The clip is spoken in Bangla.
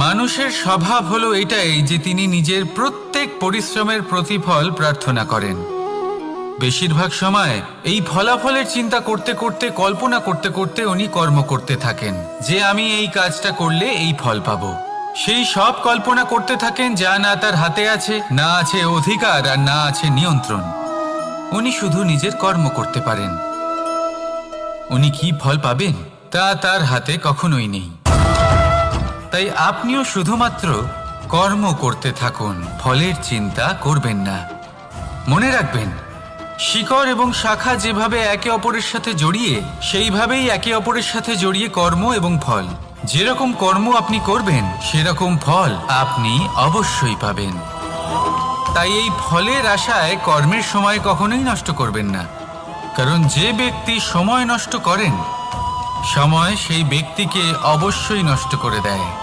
মানুষের স্বভাব হলো এটাই যে তিনি নিজের প্রত্যেক পরিশ্রমের প্রতিফল প্রার্থনা করেন। বেশিরভাগ সময় এই ফলাফলের চিন্তা করতে করতে, কল্পনা করতে করতে উনি কর্ম করতে থাকেন যে আমি এই কাজটা করলে এই ফল পাবো। সেই সব কল্পনা করতে থাকেন যা না তার হাতে আছে, না আছে অধিকার আর না আছে নিয়ন্ত্রণ। উনি শুধু নিজের কর্ম করতে পারেন। উনি কি ফল পাবেন তা তার হাতে কখনোই নেই। তাই আপনিও শুধুমাত্র কর্ম করতে থাকুন, ফলের চিন্তা করবেন না। মনে রাখবেন, শিকড় এবং শাখা যেভাবে একে অপরের সাথে জড়িয়ে, সেইভাবেই একে অপরের সাথে জড়িয়ে কর্ম এবং ফল। যেরকম কর্ম আপনি করবেন সেরকম ফল আপনি অবশ্যই পাবেন। তাই এই ফলের আশায় কর্মের সময় কখনোই নষ্ট করবেন না, কারণ যে ব্যক্তি সময় নষ্ট করেন, সময় সেই ব্যক্তিকে অবশ্যই নষ্ট করে দেয়।